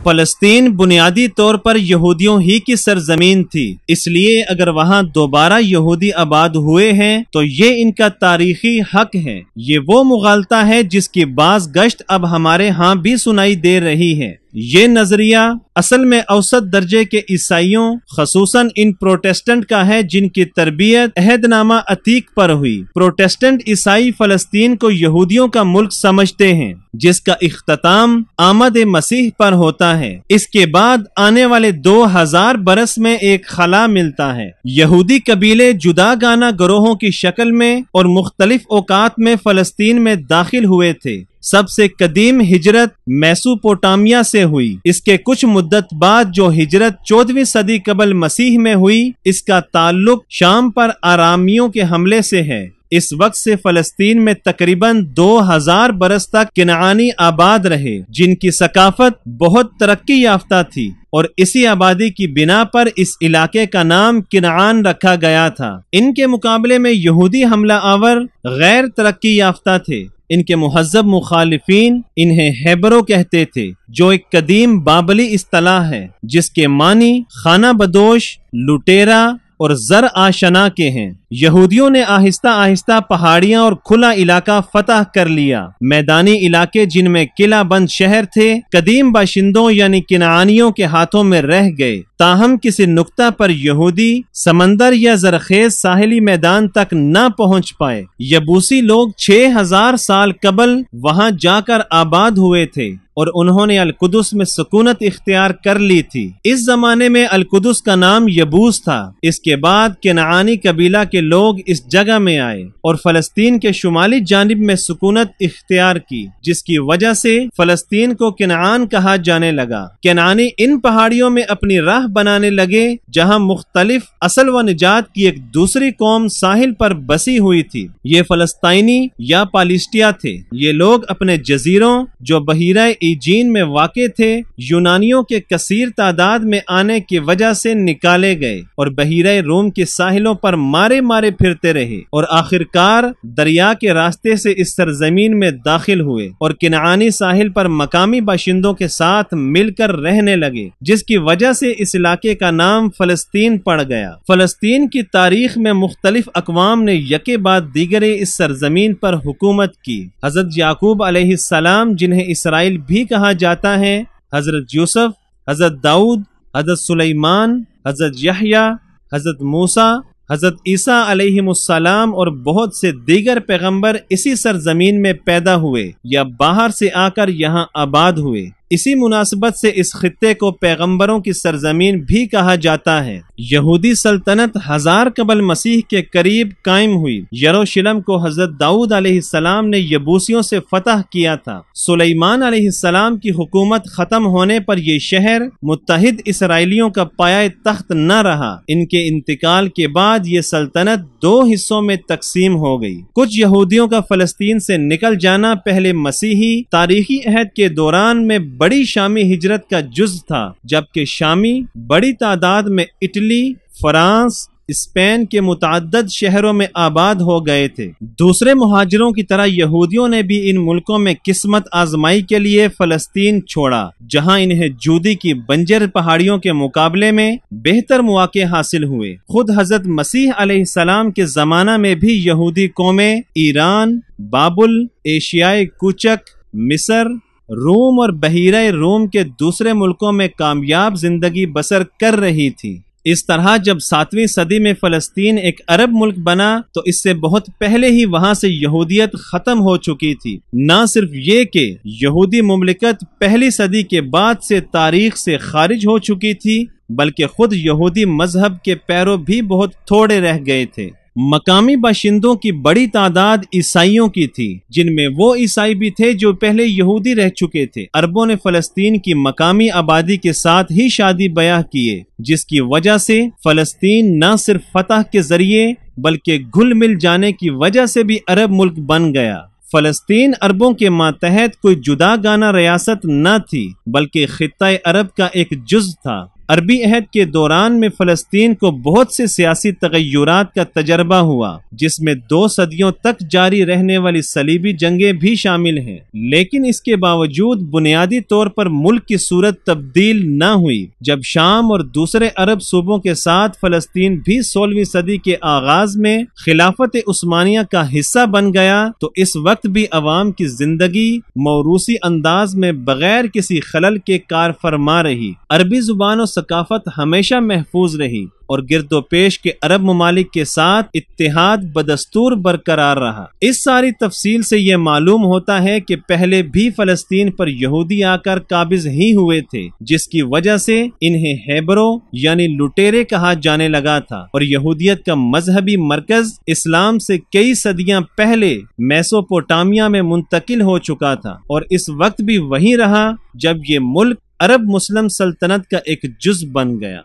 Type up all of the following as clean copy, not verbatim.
فلسطین بنیادی طور پر یہودیوں ہی کی سرزمین تھی، اس لیے اگر وہاں دوبارہ یہودی آباد ہوئے ہیں تو یہ ان کا تاریخی حق ہے۔ یہ وہ مغالطہ ہے جس کی باز گشت اب ہمارے ہاں بھی سنائی دے رہی ہے۔ یہ نظریہ اصل میں اوسط درجے کے عیسائیوں خصوصاً ان پروٹسٹنٹ کا ہے جن کی تربیت عہد نامہ عتیق پر ہوئی۔ پروٹسٹنٹ عیسائی فلسطین کو یہودیوں کا ملک سمجھتے ہیں جس کا اختتام آمد مسیح پر ہوتا ہے۔ اس کے بعد آنے والے 2000 برس میں ایک خلا ملتا ہے۔ یہودی قبیلے جدا گانا گروہوں کی شکل میں اور مختلف اوقات میں فلسطین میں داخل ہوئے تھے۔ سب سے قدیم ہجرت میسوپوٹامیہ سے ہوئی۔ اس کے کچھ مدت بعد جو ہجرت 14ویں صدی قبل مسیح میں ہوئی، اس کا تعلق شام پر آرامیوں کے حملے سے ہے۔ اس وقت سے فلسطین میں تقریباً 2000 برس تک کنعانی آباد رہے جن کی ثقافت بہت ترقی یافتہ تھی، اور اسی آبادی کی بنا پر اس علاقے کا نام کنعان رکھا گیا تھا۔ ان کے مقابلے میں یہودی حملہ آور غیر ترقی یافتہ تھے۔ ان کے مہذب مخالفین انہیں ہیبرو کہتے تھے، جو ایک قدیم بابلی اصطلاح ہے جس کے معنی خانہ بدوش، لٹیرا اور زر آشنا کے ہیں۔ یہودیوں نے آہستہ آہستہ پہاڑیاں اور کھلا علاقہ فتح کر لیا۔ میدانی علاقے جن میں قلعہ بند شہر تھے قدیم باشندوں یعنی کنعانیوں کے ہاتھوں میں رہ گئے، تاہم کسی نقطہ پر یہودی سمندر یا زرخیز ساحلی میدان تک نہ پہنچ پائے۔ یبوسی لوگ 6000 سال قبل وہاں جا کر آباد ہوئے تھے اور انہوں نے القدس میں سکونت اختیار کر لی تھی۔ اس زمانے میں القدس کا نام یبوس تھا۔ اس کے بعد کنعانی قبیلہ کے لوگ اس جگہ میں آئے اور فلسطین کے شمالی جانب میں سکونت اختیار کی، جس کی وجہ سے فلسطین کو کنعان کہا جانے لگا۔ کنعانی ان پہاڑیوں میں اپنی راہ بنانے لگے جہاں مختلف اصل و نجات کی ایک دوسری قوم ساحل پر بسی ہوئی تھی۔ یہ فلسطینی یا پالسٹیا تھے۔ یہ لوگ اپنے جزیروں جو بحیرہ ایجین میں واقع تھے یونانیوں کے کثیر تعداد میں آنے کی وجہ سے نکالے گئے اور بحیرہ روم کے ساحلوں پر مارے پھرتے رہے، اور آخرکار دریا کے راستے سے اس سرزمین میں داخل ہوئے اور کنعانی ساحل پر مقامی باشندوں کے ساتھ مل کر رہنے لگے، جس کی وجہ سے اس علاقے کا نام فلسطین پڑ گیا۔ فلسطین کی تاریخ میں مختلف اقوام نے یکے بعد دیگرے اس سرزمین پر حکومت کی۔ حضرت یعقوب علیہ السلام جنہیں اسرائیل بھی کہا جاتا ہے، حضرت یوسف، حضرت داؤد، حضرت سلیمان، حضرت یحییٰ، حضرت موسیٰ، حضرت عیسیٰ علیہ السلام اور بہت سے دیگر پیغمبر اسی سرزمین میں پیدا ہوئے یا باہر سے آ کر یہاں آباد ہوئے۔ اسی مناسبت سے اس خطے کو پیغمبروں کی سرزمین بھی کہا جاتا ہے۔ یہودی سلطنت 1000 قبل مسیح کے قریب قائم ہوئی۔ یروشلم کو حضرت داؤد علیہ السلام نے یبوسیوں سے فتح کیا تھا۔ سلیمان علیہ السلام کی حکومت ختم ہونے پر یہ شہر متحد اسرائیلیوں کا پایہ تخت نہ رہا۔ ان کے انتقال کے بعد یہ سلطنت 2 حصوں میں تقسیم ہو گئی۔ کچھ یہودیوں کا فلسطین سے نکل جانا پہلے مسیحی تاریخی عہد کے دوران میں بڑی شامی ہجرت کا جز تھا، جبکہ شامی بڑی تعداد میں اٹلی، فرانس، اسپین کے متعدد شہروں میں آباد ہو گئے تھے۔ دوسرے مہاجروں کی طرح یہودیوں نے بھی ان ملکوں میں قسمت آزمائی کے لیے فلسطین چھوڑا، جہاں انہیں جودی کی بنجر پہاڑیوں کے مقابلے میں بہتر مواقع حاصل ہوئے۔ خود حضرت مسیح علیہ السلام کے زمانہ میں بھی یہودی قومیں ایران، بابل، ایشیائے کوچک، مصر، روم اور بحیرہ روم کے دوسرے ملکوں میں کامیاب زندگی بسر کر رہی تھی۔ اس طرح جب 7ویں صدی میں فلسطین ایک عرب ملک بنا تو اس سے بہت پہلے ہی وہاں سے یہودیت ختم ہو چکی تھی۔ نہ صرف یہ کہ یہودی مملکت پہلی صدی کے بعد سے تاریخ سے خارج ہو چکی تھی، بلکہ خود یہودی مذہب کے پیرو بھی بہت تھوڑے رہ گئے تھے۔ مقامی باشندوں کی بڑی تعداد عیسائیوں کی تھی، جن میں وہ عیسائی بھی تھے جو پہلے یہودی رہ چکے تھے۔ عربوں نے فلسطین کی مقامی آبادی کے ساتھ ہی شادی بیاہ کیے، جس کی وجہ سے فلسطین نہ صرف فتح کے ذریعے بلکہ گھل مل جانے کی وجہ سے بھی عرب ملک بن گیا۔ فلسطین عربوں کے ماتحت کوئی جدا گانا ریاست نہ تھی، بلکہ خطہ عرب کا ایک جز تھا۔ عربی عہد کے دوران میں فلسطین کو بہت سے سیاسی تغیرات کا تجربہ ہوا، جس میں 2 صدیوں تک جاری رہنے والی صلیبی جنگیں بھی شامل ہیں، لیکن اس کے باوجود بنیادی طور پر ملک کی صورت تبدیل نہ ہوئی۔ جب شام اور دوسرے عرب صوبوں کے ساتھ فلسطین بھی 16ویں صدی کے آغاز میں خلافت عثمانیہ کا حصہ بن گیا تو اس وقت بھی عوام کی زندگی موروثی انداز میں بغیر کسی خلل کے کار فرما رہی۔ عربی زبان و ثقافت ہمیشہ محفوظ رہی اور گرد و پیش کے عرب ممالک کے ساتھ اتحاد بدستور برقرار رہا۔ اس ساری تفصیل سے یہ معلوم ہوتا ہے کہ پہلے بھی فلسطین پر یہودی آ کر قابض ہی ہوئے تھے، جس کی وجہ سے انہیں ہیبروں یعنی لٹیرے کہا جانے لگا تھا، اور یہودیت کا مذہبی مرکز اسلام سے کئی صدیاں پہلے میسوپوٹامیہ میں منتقل ہو چکا تھا، اور اس وقت بھی وہیں رہا جب یہ ملک عرب مسلم سلطنت کا ایک جز بن گیا۔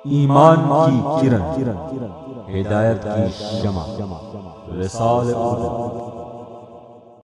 ایمان کی کرن، ہدایت کی شمع، رسالہ اردو۔